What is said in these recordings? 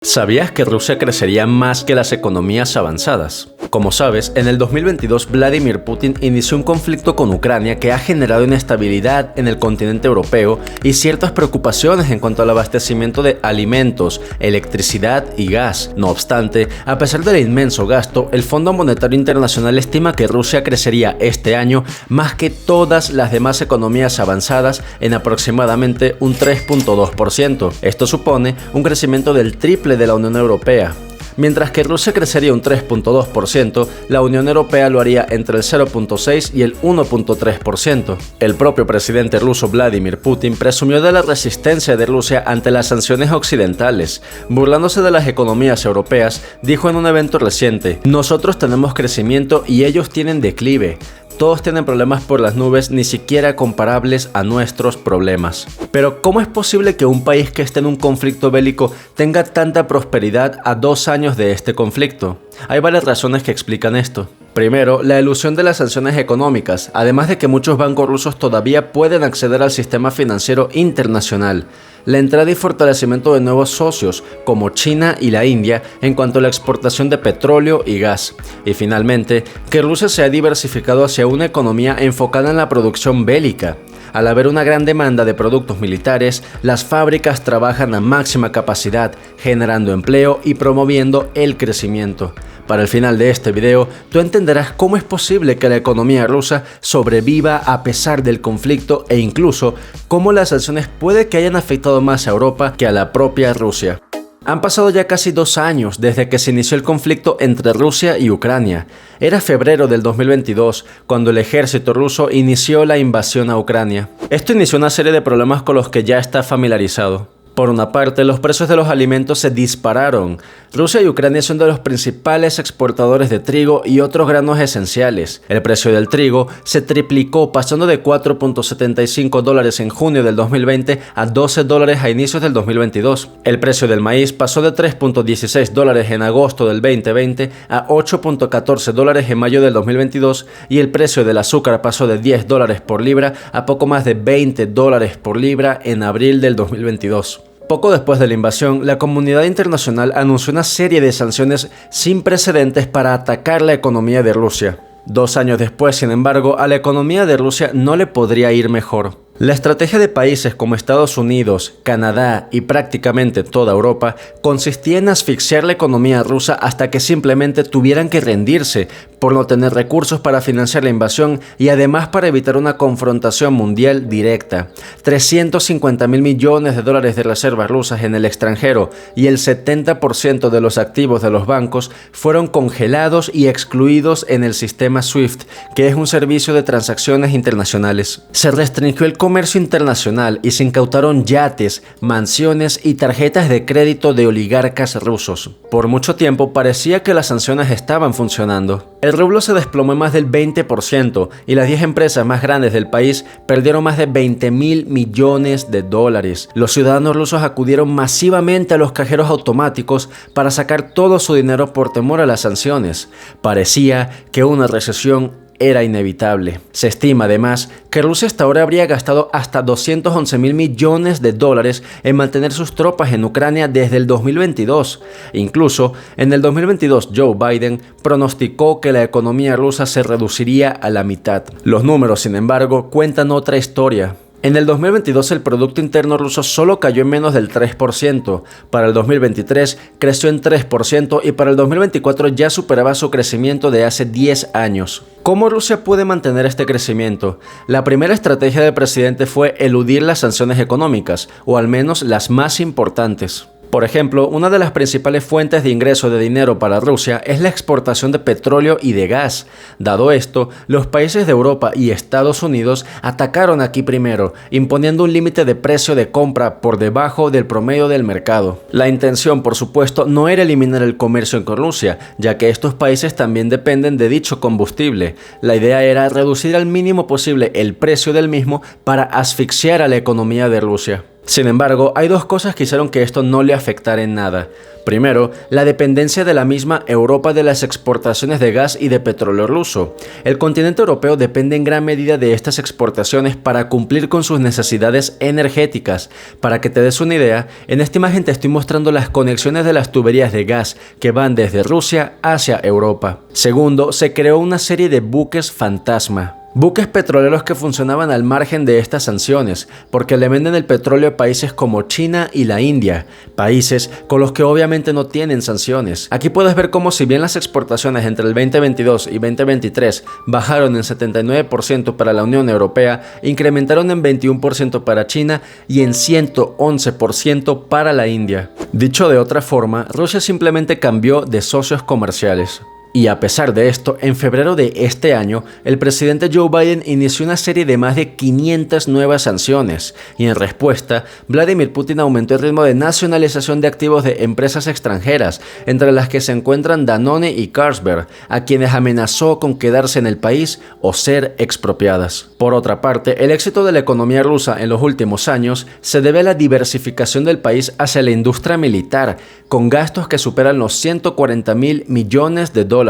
¿Sabías que Rusia crecería más que las economías avanzadas? Como sabes, en el 2022 Vladimir Putin inició un conflicto con Ucrania que ha generado inestabilidad en el continente europeo y ciertas preocupaciones en cuanto al abastecimiento de alimentos, electricidad y gas. No obstante, a pesar del inmenso gasto, el Fondo Monetario Internacional estima que Rusia crecería este año más que todas las demás economías avanzadas en aproximadamente un 3.2%. Esto supone un crecimiento del triple de la Unión Europea. Mientras que Rusia crecería un 3.2%, la Unión Europea lo haría entre el 0.6 y el 1.3%. El propio presidente ruso Vladimir Putin presumió de la resistencia de Rusia ante las sanciones occidentales. Burlándose de las economías europeas, dijo en un evento reciente: "Nosotros tenemos crecimiento y ellos tienen declive. Todos tienen problemas por las nubes, ni siquiera comparables a nuestros problemas". Pero ¿cómo es posible que un país que esté en un conflicto bélico tenga tanta prosperidad a 2 años de este conflicto? Hay varias razones que explican esto. Primero, la elusión de las sanciones económicas, además de que muchos bancos rusos todavía pueden acceder al sistema financiero internacional. La entrada y fortalecimiento de nuevos socios, como China y la India, en cuanto a la exportación de petróleo y gas. Y finalmente, que Rusia se ha diversificado hacia una economía enfocada en la producción bélica. Al haber una gran demanda de productos militares, las fábricas trabajan a máxima capacidad, generando empleo y promoviendo el crecimiento. Para el final de este video, tú entenderás cómo es posible que la economía rusa sobreviva a pesar del conflicto e incluso cómo las sanciones puede que hayan afectado más a Europa que a la propia Rusia. Han pasado ya casi 2 años desde que se inició el conflicto entre Rusia y Ucrania. Era febrero del 2022, cuando el ejército ruso inició la invasión a Ucrania. Esto inició una serie de problemas con los que ya está familiarizado. Por una parte, los precios de los alimentos se dispararon. Rusia y Ucrania son de los principales exportadores de trigo y otros granos esenciales. El precio del trigo se triplicó, pasando de $4.75 en junio del 2020 a $12 a inicios del 2022. El precio del maíz pasó de $3.16 en agosto del 2020 a $8.14 en mayo del 2022 y el precio del azúcar pasó de $10 por libra a poco más de $20 por libra en abril del 2022. Poco después de la invasión, la comunidad internacional anunció una serie de sanciones sin precedentes para atacar la economía de Rusia. 2 años después, sin embargo, a la economía de Rusia no le podría ir mejor. La estrategia de países como Estados Unidos, Canadá y prácticamente toda Europa consistía en asfixiar la economía rusa hasta que simplemente tuvieran que rendirse por no tener recursos para financiar la invasión y además para evitar una confrontación mundial directa. 350.000 millones de dólares de reservas rusas en el extranjero y el 70% de los activos de los bancos fueron congelados y excluidos en el sistema SWIFT, que es un servicio de transacciones internacionales. Se restringió el comercio internacional y se incautaron yates, mansiones y tarjetas de crédito de oligarcas rusos. Por mucho tiempo parecía que las sanciones estaban funcionando. El rublo se desplomó más del 20% y las 10 empresas más grandes del país perdieron más de 20.000 millones de dólares. Los ciudadanos rusos acudieron masivamente a los cajeros automáticos para sacar todo su dinero por temor a las sanciones. Parecía que una recesión era inevitable. Se estima además que Rusia hasta ahora habría gastado hasta 211.000 millones de dólares en mantener sus tropas en Ucrania desde el 2022. Incluso en el 2022 Joe Biden pronosticó que la economía rusa se reduciría a la mitad. Los números, sin embargo, cuentan otra historia. En el 2022 el Producto Interno ruso solo cayó en menos del 3%, para el 2023 creció en 3% y para el 2024 ya superaba su crecimiento de hace 10 años. ¿Cómo Rusia puede mantener este crecimiento? La primera estrategia del presidente fue eludir las sanciones económicas, o al menos las más importantes. Por ejemplo, una de las principales fuentes de ingreso de dinero para Rusia es la exportación de petróleo y de gas. Dado esto, los países de Europa y Estados Unidos atacaron aquí primero, imponiendo un límite de precio de compra por debajo del promedio del mercado. La intención, por supuesto, no era eliminar el comercio con Rusia, ya que estos países también dependen de dicho combustible. La idea era reducir al mínimo posible el precio del mismo para asfixiar a la economía de Rusia. Sin embargo, hay dos cosas que hicieron que esto no le afectara en nada. Primero, la dependencia de la misma Europa de las exportaciones de gas y de petróleo ruso. El continente europeo depende en gran medida de estas exportaciones para cumplir con sus necesidades energéticas. Para que te des una idea, en esta imagen te estoy mostrando las conexiones de las tuberías de gas que van desde Rusia hacia Europa. Segundo, se creó una serie de buques fantasma. Buques petroleros que funcionaban al margen de estas sanciones, porque le venden el petróleo a países como China y la India, países con los que obviamente no tienen sanciones. Aquí puedes ver cómo si bien las exportaciones entre el 2022 y 2023 bajaron en 79% para la Unión Europea, incrementaron en 21% para China y en 111% para la India. Dicho de otra forma, Rusia simplemente cambió de socios comerciales. Y a pesar de esto, en febrero de este año, el presidente Joe Biden inició una serie de más de 500 nuevas sanciones, y en respuesta, Vladimir Putin aumentó el ritmo de nacionalización de activos de empresas extranjeras, entre las que se encuentran Danone y Carlsberg, a quienes amenazó con quedarse en el país o ser expropiadas. Por otra parte, el éxito de la economía rusa en los últimos años se debe a la diversificación del país hacia la industria militar, con gastos que superan los 140.000 millones de dólares.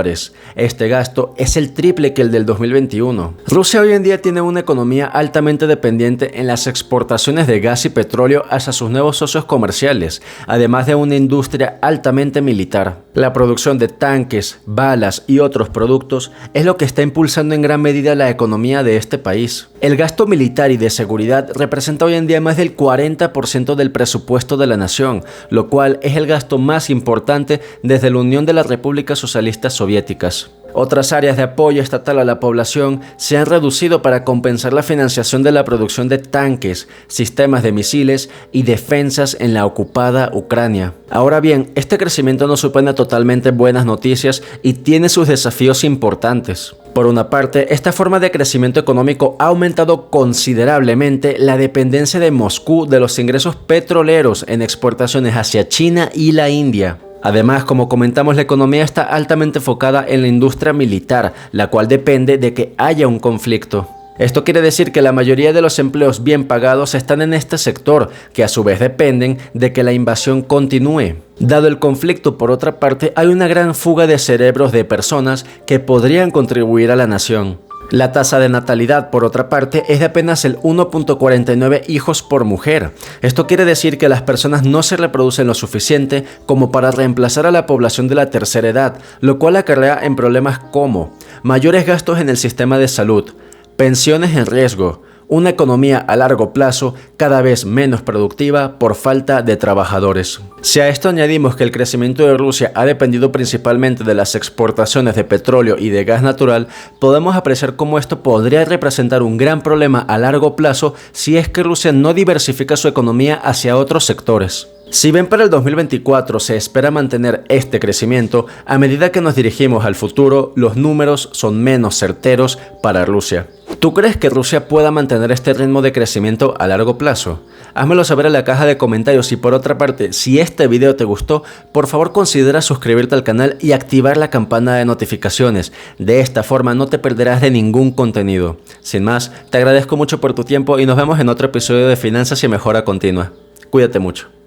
Este gasto es el triple que el del 2021. Rusia hoy en día tiene una economía altamente dependiente en las exportaciones de gas y petróleo hacia sus nuevos socios comerciales, además de una industria altamente militar. La producción de tanques, balas y otros productos es lo que está impulsando en gran medida la economía de este país. El gasto militar y de seguridad representa hoy en día más del 40% del presupuesto de la nación, lo cual es el gasto más importante desde la Unión de las Repúblicas Socialistas Soviéticas. Otras áreas de apoyo estatal a la población se han reducido para compensar la financiación de la producción de tanques, sistemas de misiles y defensas en la ocupada Ucrania. Ahora bien, este crecimiento no supone totalmente buenas noticias y tiene sus desafíos importantes. Por una parte, esta forma de crecimiento económico ha aumentado considerablemente la dependencia de Moscú de los ingresos petroleros en exportaciones hacia China y la India. Además, como comentamos, la economía está altamente enfocada en la industria militar, la cual depende de que haya un conflicto. Esto quiere decir que la mayoría de los empleos bien pagados están en este sector, que a su vez dependen de que la invasión continúe. Dado el conflicto, por otra parte, hay una gran fuga de cerebros de personas que podrían contribuir a la nación. La tasa de natalidad, por otra parte, es de apenas el 1.49 hijos por mujer. Esto quiere decir que las personas no se reproducen lo suficiente como para reemplazar a la población de la tercera edad, lo cual acarrea en problemas como mayores gastos en el sistema de salud, pensiones en riesgo, una economía a largo plazo cada vez menos productiva por falta de trabajadores. Si a esto añadimos que el crecimiento de Rusia ha dependido principalmente de las exportaciones de petróleo y de gas natural, podemos apreciar cómo esto podría representar un gran problema a largo plazo si es que Rusia no diversifica su economía hacia otros sectores. Si bien para el 2024 se espera mantener este crecimiento, a medida que nos dirigimos al futuro, los números son menos certeros para Rusia. ¿Tú crees que Rusia pueda mantener este ritmo de crecimiento a largo plazo? Házmelo saber en la caja de comentarios y por otra parte, si este video te gustó, por favor considera suscribirte al canal y activar la campana de notificaciones. De esta forma no te perderás de ningún contenido. Sin más, te agradezco mucho por tu tiempo y nos vemos en otro episodio de Finanzas y Mejora Continua. Cuídate mucho.